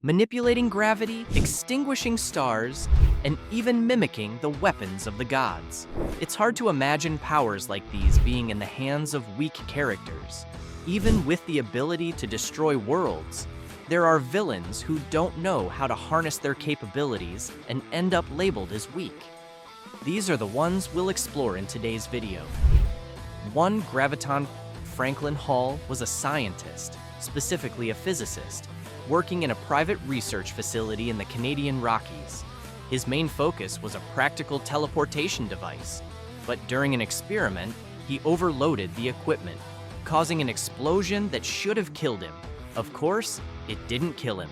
manipulating gravity, extinguishing stars, and even mimicking the weapons of the gods. It's hard to imagine powers like these being in the hands of weak characters. Even with the ability to destroy worlds, there are villains who don't know how to harness their capabilities and end up labeled as weak. These are the ones we'll explore in today's video. 1. Graviton. Franklin Hall was a scientist, specifically a physicist, working in a private research facility in the Canadian Rockies. His main focus was a practical teleportation device, but during an experiment, he overloaded the equipment, causing an explosion that should have killed him. Of course, it didn't kill him,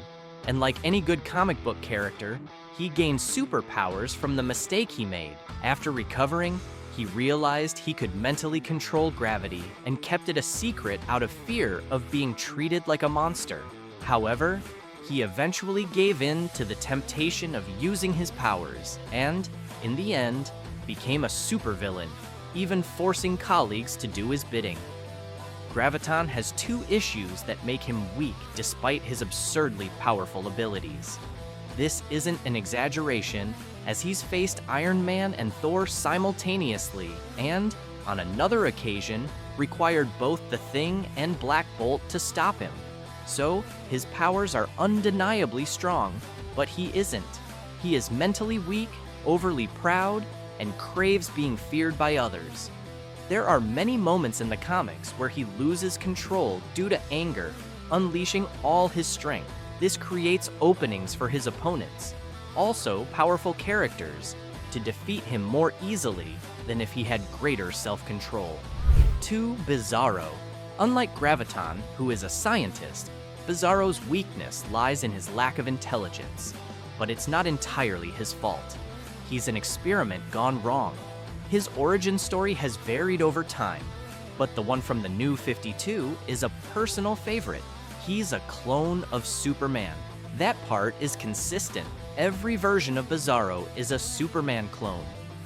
and like any good comic book character, he gained superpowers from the mistake he made. After recovering, he realized he could mentally control gravity and kept it a secret out of fear of being treated like a monster. However, he eventually gave in to the temptation of using his powers and, in the end, became a supervillain, even forcing colleagues to do his bidding. Graviton has two issues that make him weak despite his absurdly powerful abilities. This isn't an exaggeration, as he's faced Iron Man and Thor simultaneously and, on another occasion, required both the Thing and Black Bolt to stop him. So, his powers are undeniably strong, but he isn't. He is mentally weak, overly proud, and craves being feared by others. There are many moments in the comics where he loses control due to anger, unleashing all his strength. This creates openings for his opponents, also powerful characters, to defeat him more easily than if he had greater self-control. 2. Bizarro. Unlike Graviton, who is a scientist, Bizarro's weakness lies in his lack of intelligence, but it's not entirely his fault. He's an experiment gone wrong. His origin story has varied over time, but the one from the New 52 is a personal favorite. He's a clone of Superman. That part is consistent. Every version of Bizarro is a Superman clone.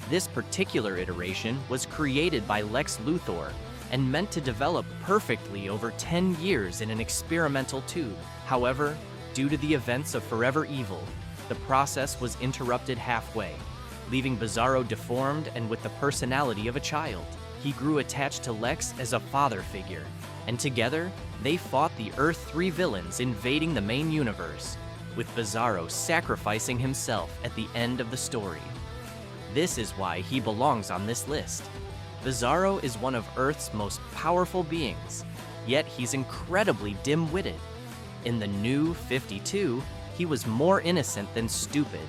This particular iteration was created by Lex Luthor and meant to develop perfectly over 10 years in an experimental tube. However, due to the events of Forever Evil, the process was interrupted halfway, leaving Bizarro deformed and with the personality of a child. He grew attached to Lex as a father figure, and together, they fought the Earth-3 villains invading the main universe, with Bizarro sacrificing himself at the end of the story. This is why he belongs on this list. Bizarro is one of Earth's most powerful beings, yet he's incredibly dim-witted. In the New 52, he was more innocent than stupid,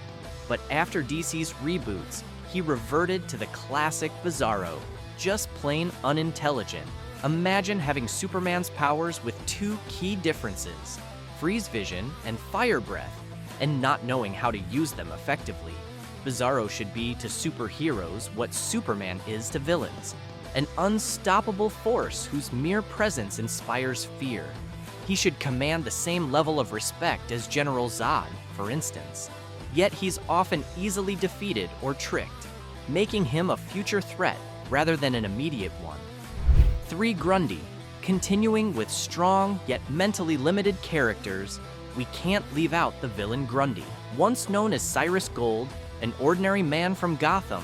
but after DC's reboots, he reverted to the classic Bizarro, just plain unintelligent. Imagine having Superman's powers with two key differences, freeze vision and fire breath, and not knowing how to use them effectively. Bizarro should be to superheroes what Superman is to villains, an unstoppable force whose mere presence inspires fear. He should command the same level of respect as General Zod, for instance. Yet he's often easily defeated or tricked, making him a future threat rather than an immediate one. 3. Grundy. Continuing with strong yet mentally limited characters, we can't leave out the villain Grundy. Once known as Cyrus Gold, an ordinary man from Gotham,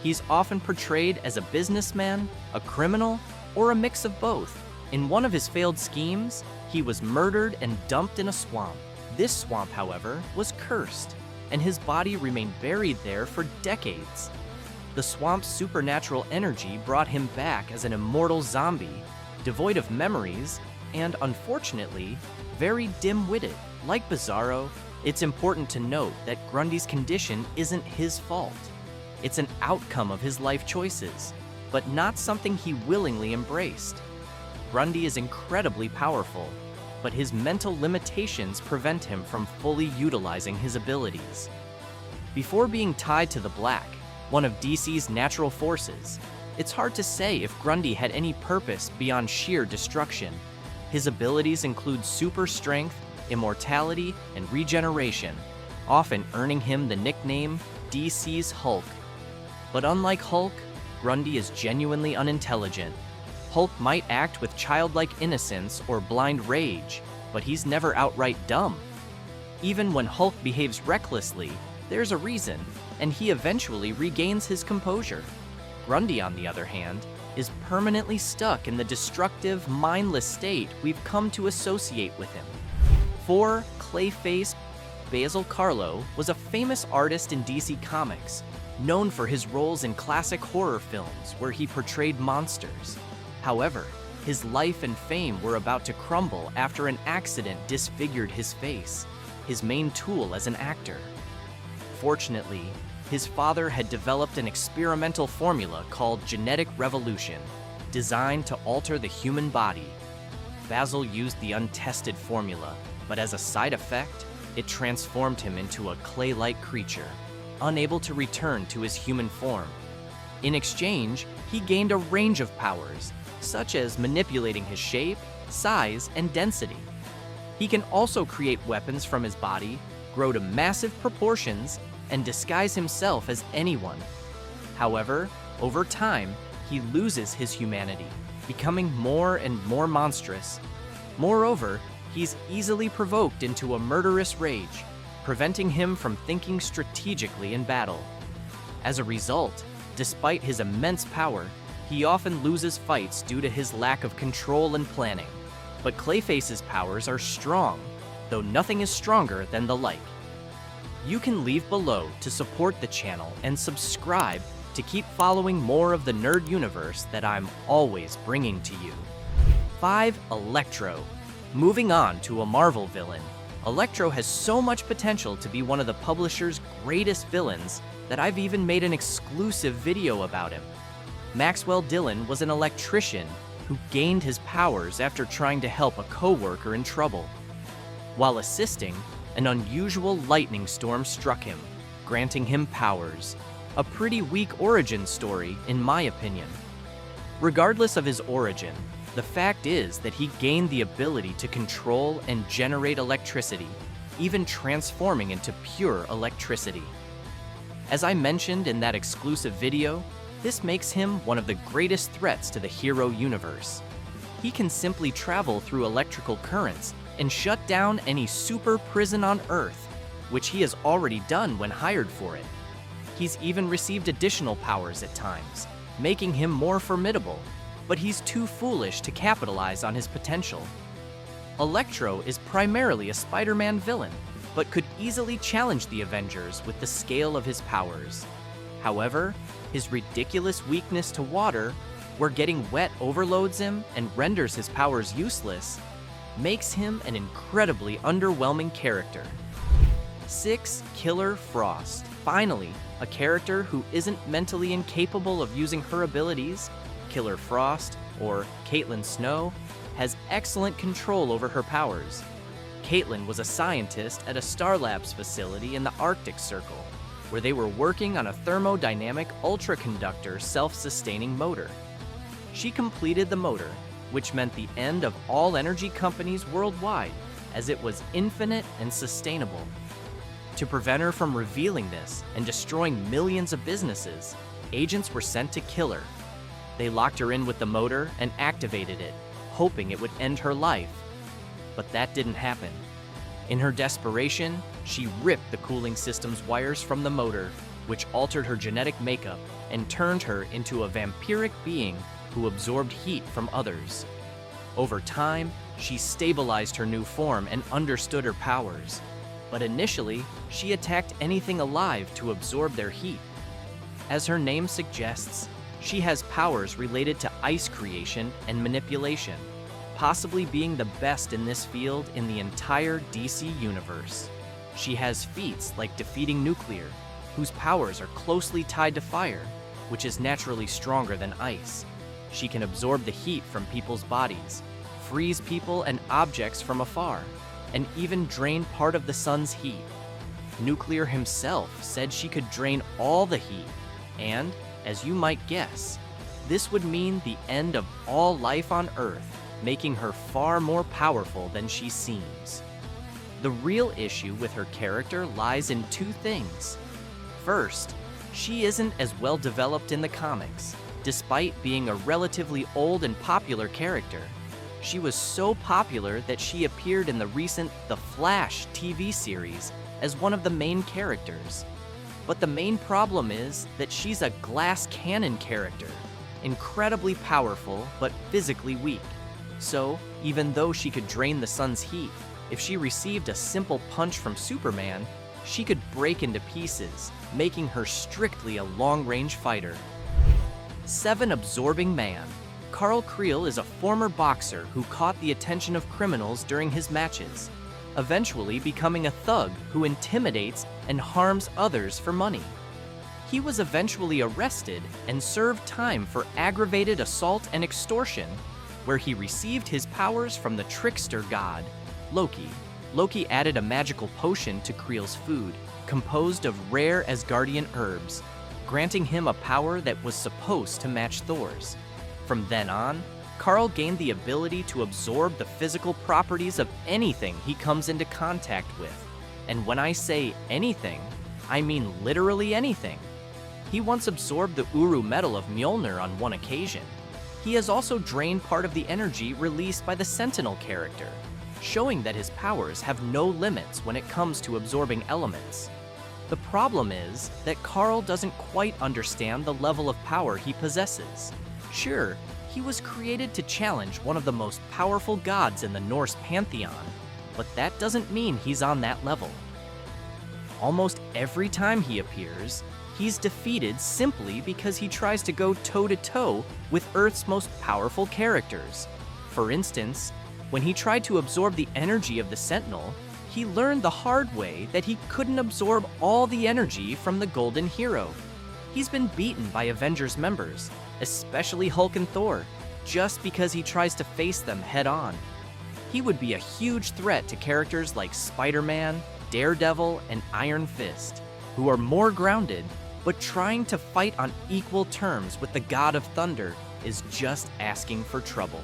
he's often portrayed as a businessman, a criminal, or a mix of both. In one of his failed schemes, he was murdered and dumped in a swamp. This swamp, however, was cursed, and his body remained buried there for decades. The swamp's supernatural energy brought him back as an immortal zombie, devoid of memories, and unfortunately, very dim-witted. Like Bizarro, it's important to note that Grundy's condition isn't his fault. It's an outcome of his life choices, but not something he willingly embraced. Grundy is incredibly powerful, but his mental limitations prevent him from fully utilizing his abilities. Before being tied to the Black, one of DC's natural forces, it's hard to say if Grundy had any purpose beyond sheer destruction. His abilities include super strength, immortality, and regeneration, often earning him the nickname DC's Hulk. But unlike Hulk, Grundy is genuinely unintelligent. Hulk might act with childlike innocence or blind rage, but he's never outright dumb. Even when Hulk behaves recklessly, there's a reason, and he eventually regains his composure. Grundy, on the other hand, is permanently stuck in the destructive, mindless state we've come to associate with him. 4. Clayface. Basil Karlo was a famous artist in DC Comics, known for his roles in classic horror films where he portrayed monsters. However, his life and fame were about to crumble after an accident disfigured his face, his main tool as an actor. Fortunately, his father had developed an experimental formula called genetic revolution, designed to alter the human body. Basil used the untested formula, but as a side effect, it transformed him into a clay-like creature, unable to return to his human form. In exchange, he gained a range of powers, such as manipulating his shape, size, and density. He can also create weapons from his body, grow to massive proportions, and disguise himself as anyone. However, over time, he loses his humanity, becoming more and more monstrous. Moreover, he's easily provoked into a murderous rage, preventing him from thinking strategically in battle. As a result, despite his immense power, he often loses fights due to his lack of control and planning. But Clayface's powers are strong, though nothing is stronger than the like. You can leave below to support the channel and subscribe to keep following more of the nerd universe that I'm always bringing to you. 5. Electro. Moving on to a Marvel villain, Electro has so much potential to be one of the publisher's greatest villains that I've even made an exclusive video about him. Maxwell Dillon was an electrician who gained his powers after trying to help a co-worker in trouble. While assisting, an unusual lightning storm struck him, granting him powers. A pretty weak origin story, in my opinion. Regardless of his origin, the fact is that he gained the ability to control and generate electricity, even transforming into pure electricity. As I mentioned in that exclusive video, this makes him one of the greatest threats to the hero universe. He can simply travel through electrical currents and shut down any super prison on Earth, which he has already done when hired for it. He's even received additional powers at times, making him more formidable, but he's too foolish to capitalize on his potential. Electro is primarily a Spider-Man villain, but could easily challenge the Avengers with the scale of his powers. However, his ridiculous weakness to water, where getting wet overloads him and renders his powers useless, makes him an incredibly underwhelming character. 6. Killer Frost. Finally, a character who isn't mentally incapable of using her abilities, Killer Frost, or Caitlin Snow, has excellent control over her powers. Caitlin was a scientist at a Star Labs facility in the Arctic Circle, where they were working on a thermodynamic ultraconductor self-sustaining motor. She completed the motor, which meant the end of all energy companies worldwide, as it was infinite and sustainable. To prevent her from revealing this and destroying millions of businesses, agents were sent to kill her. They locked her in with the motor and activated it, hoping it would end her life. But that didn't happen. In her desperation, she ripped the cooling system's wires from the motor, which altered her genetic makeup and turned her into a vampiric being who absorbed heat from others. Over time, she stabilized her new form and understood her powers. But initially, she attacked anything alive to absorb their heat. As her name suggests, she has powers related to ice creation and manipulation, possibly being the best in this field in the entire DC universe. She has feats like defeating nuclear, whose powers are closely tied to fire, which is naturally stronger than ice. She can absorb the heat from people's bodies, freeze people and objects from afar, and even drain part of the sun's heat. Nuclear himself said she could drain all the heat, and, as you might guess, this would mean the end of all life on Earth, making her far more powerful than she seems. The real issue with her character lies in two things. First, she isn't as well developed in the comics, despite being a relatively old and popular character. She was so popular that she appeared in the recent The Flash TV series as one of the main characters. But the main problem is that she's a glass cannon character, incredibly powerful but physically weak. So, even though she could drain the sun's heat, if she received a simple punch from Superman, she could break into pieces, making her strictly a long-range fighter. 7. Absorbing Man. Carl Creel is a former boxer who caught the attention of criminals during his matches, eventually becoming a thug who intimidates and harms others for money. He was eventually arrested and served time for aggravated assault and extortion, where he received his powers from the trickster god, Loki. Loki added a magical potion to Creel's food, composed of rare Asgardian herbs, granting him a power that was supposed to match Thor's. From then on, Carl gained the ability to absorb the physical properties of anything he comes into contact with. And when I say anything, I mean literally anything. He once absorbed the Uru metal of Mjolnir on one occasion. He has also drained part of the energy released by the Sentinel character, showing that his powers have no limits when it comes to absorbing elements. The problem is that Carl doesn't quite understand the level of power he possesses. Sure, he was created to challenge one of the most powerful gods in the Norse pantheon, but that doesn't mean he's on that level. Almost every time he appears, he's defeated simply because he tries to go toe-to-toe with Earth's most powerful characters. For instance, when he tried to absorb the energy of the Sentinel, he learned the hard way that he couldn't absorb all the energy from the Golden Hero. He's been beaten by Avengers members, especially Hulk and Thor, just because he tries to face them head-on. He would be a huge threat to characters like Spider-Man, Daredevil, and Iron Fist, who are more grounded, but trying to fight on equal terms with the God of Thunder is just asking for trouble.